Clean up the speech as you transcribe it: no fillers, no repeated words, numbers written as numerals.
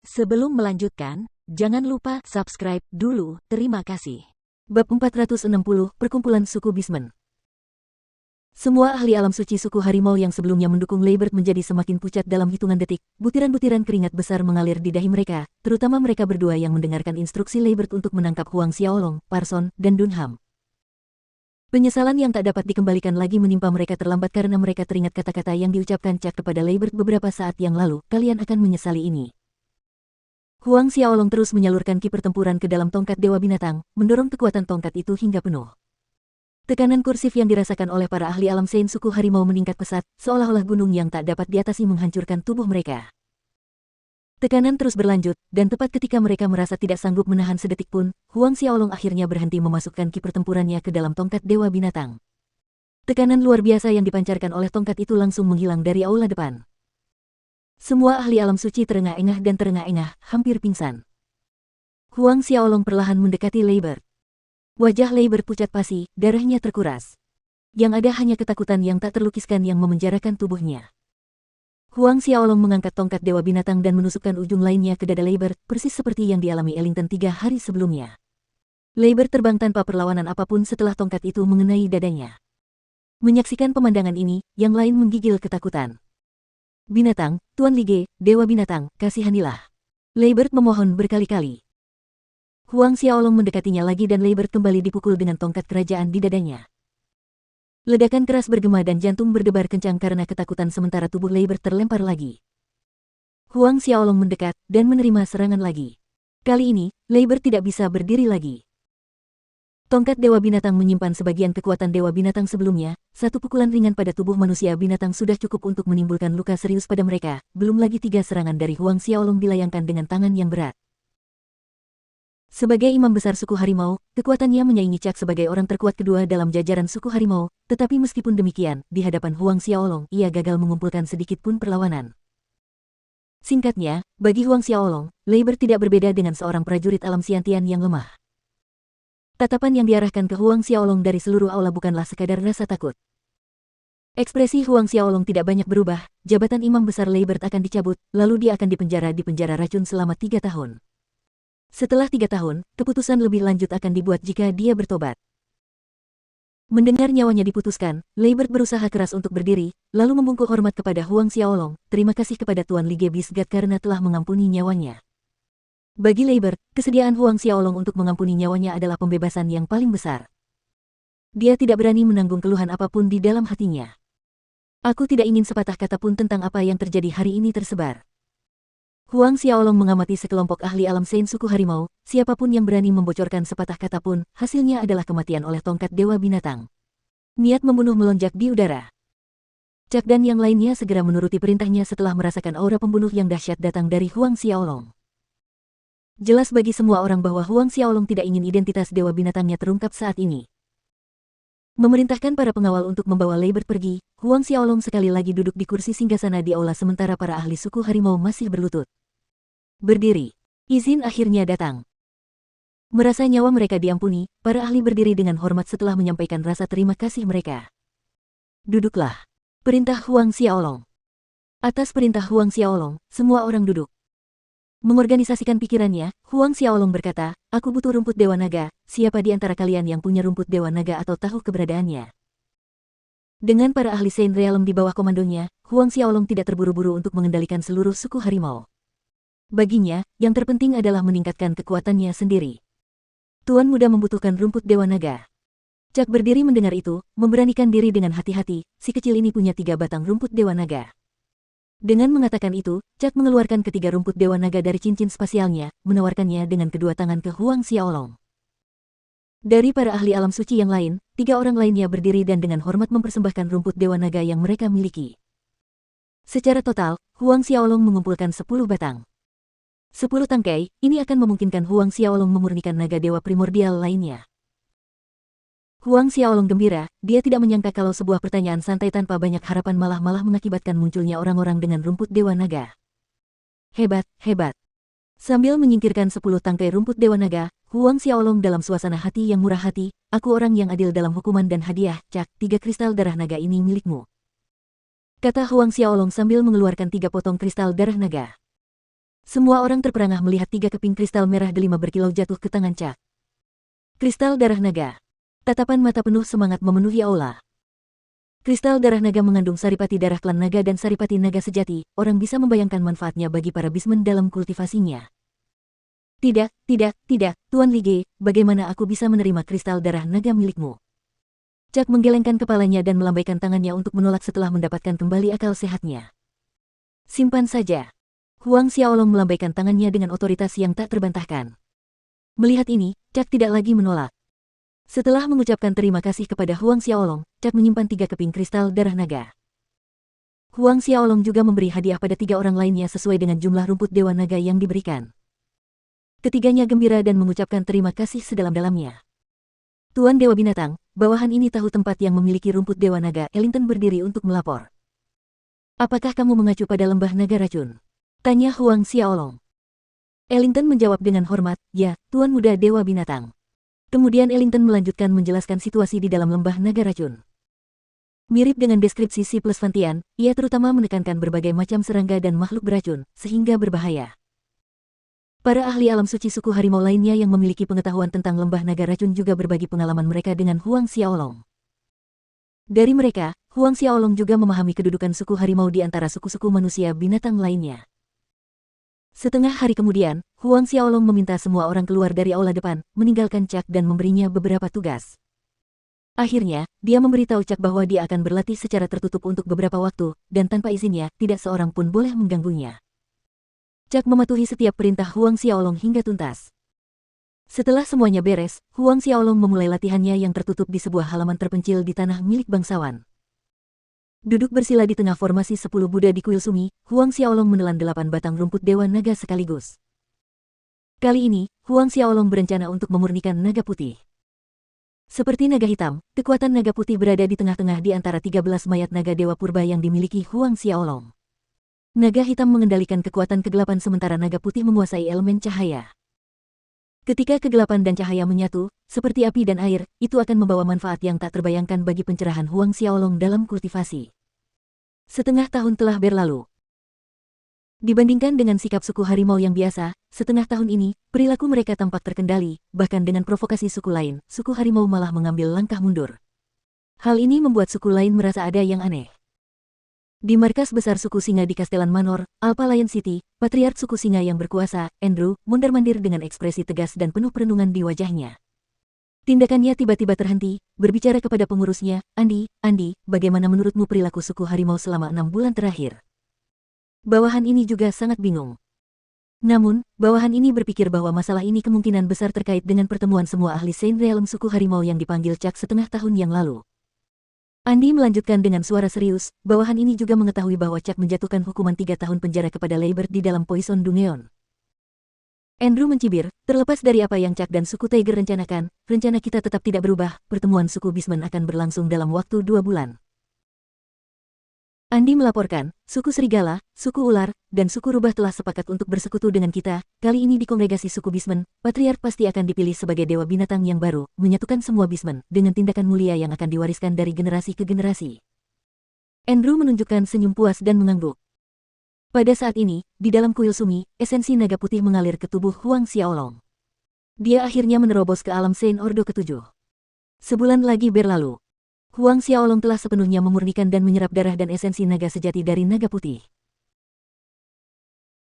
Sebelum melanjutkan, jangan lupa subscribe dulu, terima kasih. Bab 460, Perkumpulan Suku Bismen. Semua ahli alam suci suku harimau yang sebelumnya mendukung Leibert menjadi semakin pucat dalam hitungan detik. Butiran-butiran keringat besar mengalir di dahi mereka, terutama mereka berdua yang mendengarkan instruksi Leibert untuk menangkap Huang Xiaolong, Parson, dan Dunham. Penyesalan yang tak dapat dikembalikan lagi menimpa mereka terlambat karena mereka teringat kata-kata yang diucapkan Chuck kepada Leibert beberapa saat yang lalu. Kalian akan menyesali ini. Huang Xiaolong terus menyalurkan ki pertempuran ke dalam tongkat Dewa Binatang, mendorong kekuatan tongkat itu hingga penuh. Tekanan kursif yang dirasakan oleh para ahli alam Sein suku harimau meningkat pesat, seolah-olah gunung yang tak dapat diatasi menghancurkan tubuh mereka. Tekanan terus berlanjut, dan tepat ketika mereka merasa tidak sanggup menahan sedetik pun, Huang Xiaolong akhirnya berhenti memasukkan ki pertempurannya ke dalam tongkat Dewa Binatang. Tekanan luar biasa yang dipancarkan oleh tongkat itu langsung menghilang dari aula depan. Semua ahli alam suci terengah-engah dan terengah-engah, hampir pingsan. Huang Xiaolong perlahan mendekati Leibert. Wajah Leibert pucat pasi, darahnya terkuras. Yang ada hanya ketakutan yang tak terlukiskan yang memenjarakan tubuhnya. Huang Xiaolong mengangkat tongkat Dewa Binatang dan menusukkan ujung lainnya ke dada Leibert, persis seperti yang dialami Ellington 3 hari sebelumnya. Leibert terbang tanpa perlawanan apapun setelah tongkat itu mengenai dadanya. Menyaksikan pemandangan ini, yang lain menggigil ketakutan. Binatang, Tuan Lige, Dewa Binatang, kasihanilah. Leibert memohon berkali-kali. Huang Xiaolong mendekatinya lagi dan Leibert kembali dipukul dengan tongkat kerajaan di dadanya. Ledakan keras bergema dan jantung berdebar kencang karena ketakutan sementara tubuh Leibert terlempar lagi. Huang Xiaolong mendekat dan menerima serangan lagi. Kali ini, Leibert tidak bisa berdiri lagi. Tongkat Dewa Binatang menyimpan sebagian kekuatan Dewa Binatang sebelumnya, satu pukulan ringan pada tubuh manusia binatang sudah cukup untuk menimbulkan luka serius pada mereka, belum lagi 3 serangan dari Huang Xiaolong dilayangkan dengan tangan yang berat. Sebagai imam besar suku harimau, kekuatannya menyaingi Chuck sebagai orang terkuat kedua dalam jajaran suku harimau, tetapi meskipun demikian, di hadapan Huang Xiaolong, ia gagal mengumpulkan sedikit pun perlawanan. Singkatnya, bagi Huang Xiaolong, Leibert tidak berbeda dengan seorang prajurit alam Xiantian yang lemah. Tatapan yang diarahkan ke Huang Xiaolong dari seluruh aula bukanlah sekadar rasa takut. Ekspresi Huang Xiaolong tidak banyak berubah, jabatan imam besar Leibert akan dicabut, lalu dia akan dipenjara di penjara racun selama 3 tahun. Setelah 3 tahun, keputusan lebih lanjut akan dibuat jika dia bertobat. Mendengar nyawanya diputuskan, Leibert berusaha keras untuk berdiri, lalu membungkuk hormat kepada Huang Xiaolong. Terima kasih kepada Tuan Lige Bisgat karena telah mengampuni nyawanya. Bagi Leibert, kesediaan Huang Xiaolong untuk mengampuni nyawanya adalah pembebasan yang paling besar. Dia tidak berani menanggung keluhan apapun di dalam hatinya. Aku tidak ingin sepatah kata pun tentang apa yang terjadi hari ini tersebar. Huang Xiaolong mengamati sekelompok ahli alam Sein suku harimau, siapapun yang berani membocorkan sepatah kata pun, hasilnya adalah kematian oleh tongkat Dewa Binatang. Niat membunuh melonjak di udara. Chuck dan yang lainnya segera menuruti perintahnya setelah merasakan aura pembunuh yang dahsyat datang dari Huang Xiaolong. Jelas bagi semua orang bahwa Huang Xiaolong tidak ingin identitas Dewa Binatangnya terungkap saat ini. Memerintahkan para pengawal untuk membawa Leibert pergi, Huang Xiaolong sekali lagi duduk di kursi singgasana di aula sementara para ahli suku harimau masih berlutut. Berdiri. Izin akhirnya datang. Merasa nyawa mereka diampuni, para ahli berdiri dengan hormat setelah menyampaikan rasa terima kasih mereka. Duduklah. Perintah Huang Xiaolong. Atas perintah Huang Xiaolong, semua orang duduk. Mengorganisasikan pikirannya, Huang Xiaolong berkata, aku butuh rumput Dewa Naga, siapa di antara kalian yang punya rumput Dewa Naga atau tahu keberadaannya? Dengan para ahli Sein Realm di bawah komandonya, Huang Xiaolong tidak terburu-buru untuk mengendalikan seluruh suku harimau. Baginya, yang terpenting adalah meningkatkan kekuatannya sendiri. Tuan muda membutuhkan rumput Dewa Naga. Chuck berdiri mendengar itu, memberanikan diri dengan hati-hati, si kecil ini punya 3 batang rumput Dewa Naga. Dengan mengatakan itu, Chuck mengeluarkan ketiga rumput Dewa Naga dari cincin spasialnya, menawarkannya dengan kedua tangan ke Huang Xiaolong. Dari para ahli alam suci yang lain, 3 orang lainnya berdiri dan dengan hormat mempersembahkan rumput Dewa Naga yang mereka miliki. Secara total, Huang Xiaolong mengumpulkan 10 batang. 10 tangkai, ini akan memungkinkan Huang Xiaolong memurnikan naga dewa primordial lainnya. Huang Xiaolong gembira, dia tidak menyangka kalau sebuah pertanyaan santai tanpa banyak harapan malah mengakibatkan munculnya orang-orang dengan rumput Dewa Naga. Hebat, hebat. Sambil menyingkirkan 10 tangkai rumput Dewa Naga, Huang Xiaolong dalam suasana hati yang murah hati, aku orang yang adil dalam hukuman dan hadiah, Chuck, 3 kristal darah naga ini milikmu. Kata Huang Xiaolong sambil mengeluarkan 3 potong kristal darah naga. Semua orang terperangah melihat 3 keping kristal merah delima berkilau jatuh ke tangan Chuck. Kristal darah naga. Tatapan mata penuh semangat memenuhi aula. Kristal darah naga mengandung saripati darah klan naga dan saripati naga sejati, orang bisa membayangkan manfaatnya bagi para bismen dalam kultivasinya. Tidak, Tuan Lige, bagaimana aku bisa menerima kristal darah naga milikmu? Chuck menggelengkan kepalanya dan melambaikan tangannya untuk menolak setelah mendapatkan kembali akal sehatnya. Simpan saja. Huang Xiaolong melambaikan tangannya dengan otoritas yang tak terbantahkan. Melihat ini, Chuck tidak lagi menolak. Setelah mengucapkan terima kasih kepada Huang Xiaolong, Chuck menyimpan 3 keping kristal darah naga. Huang Xiaolong juga memberi hadiah pada 3 orang lainnya sesuai dengan jumlah rumput dewa naga yang diberikan. Ketiganya gembira dan mengucapkan terima kasih sedalam-dalamnya. Tuan Dewa Binatang, bawahan ini tahu tempat yang memiliki rumput dewa naga. Ellington berdiri untuk melapor. Apakah kamu mengacu pada lembah naga racun? Tanya Huang Xiaolong. Ellington menjawab dengan hormat, ya, Tuan Muda Dewa Binatang. Kemudian Ellington melanjutkan menjelaskan situasi di dalam lembah naga racun. Mirip dengan deskripsi si plus Fantian, ia terutama menekankan berbagai macam serangga dan makhluk beracun, sehingga berbahaya. Para ahli alam suci suku harimau lainnya yang memiliki pengetahuan tentang lembah naga racun juga berbagi pengalaman mereka dengan Huang Xiaolong. Dari mereka, Huang Xiaolong juga memahami kedudukan suku harimau di antara suku-suku manusia binatang lainnya. Setengah hari kemudian, Huang Xiaolong meminta semua orang keluar dari aula depan, meninggalkan Chuck dan memberinya beberapa tugas. Akhirnya, dia memberitahu Chuck bahwa dia akan berlatih secara tertutup untuk beberapa waktu, dan tanpa izinnya, tidak seorang pun boleh mengganggunya. Chuck mematuhi setiap perintah Huang Xiaolong hingga tuntas. Setelah semuanya beres, Huang Xiaolong memulai latihannya yang tertutup di sebuah halaman terpencil di tanah milik bangsawan. Duduk bersila di tengah formasi 10 Buddha di kuil Sumi, Huang Xiaolong menelan 8 batang rumput dewa naga sekaligus. Kali ini, Huang Xiaolong berencana untuk memurnikan naga putih. Seperti naga hitam, kekuatan naga putih berada di tengah-tengah di antara 13 mayat naga dewa purba yang dimiliki Huang Xiaolong. Naga hitam mengendalikan kekuatan kegelapan sementara naga putih menguasai elemen cahaya. Ketika kegelapan dan cahaya menyatu, seperti api dan air, itu akan membawa manfaat yang tak terbayangkan bagi pencerahan Huang Xiaolong dalam kultivasi. Setengah tahun telah berlalu. Dibandingkan dengan sikap suku harimau yang biasa, setengah tahun ini, perilaku mereka tampak terkendali, bahkan dengan provokasi suku lain, suku harimau malah mengambil langkah mundur. Hal ini membuat suku lain merasa ada yang aneh. Di markas besar suku singa di Castellan Manor, Alpha Lion City, patriark suku singa yang berkuasa, Andrew, mondar-mandir dengan ekspresi tegas dan penuh perenungan di wajahnya. Tindakannya tiba-tiba terhenti, berbicara kepada pengurusnya, Andi, bagaimana menurutmu perilaku suku harimau selama 6 bulan terakhir? Bawahan ini juga sangat bingung. Namun, bawahan ini berpikir bahwa masalah ini kemungkinan besar terkait dengan pertemuan semua ahli Saint Realm suku harimau yang dipanggil Chuck setengah tahun yang lalu. Andi melanjutkan dengan suara serius, bawahan ini juga mengetahui bahwa Chuck menjatuhkan hukuman 3 tahun penjara kepada Leibert di dalam Poison Dungeon. Andrew mencibir, terlepas dari apa yang Chuck dan suku Tiger rencanakan, rencana kita tetap tidak berubah, pertemuan suku Bisman akan berlangsung dalam waktu 2 bulan. Andi melaporkan, suku Serigala, suku Ular, dan suku Rubah telah sepakat untuk bersekutu dengan kita. Kali ini di kongregasi suku Bisman, patriark pasti akan dipilih sebagai dewa binatang yang baru, menyatukan semua Bisman, dengan tindakan mulia yang akan diwariskan dari generasi ke generasi. Andrew menunjukkan senyum puas dan mengangguk. Pada saat ini, di dalam kuil Sumi, esensi naga putih mengalir ke tubuh Huang Xiaolong. Dia akhirnya menerobos ke alam Saint Ordo ke-7. Sebulan lagi berlalu. Huang Xiaolong telah sepenuhnya memurnikan dan menyerap darah dan esensi naga sejati dari naga putih.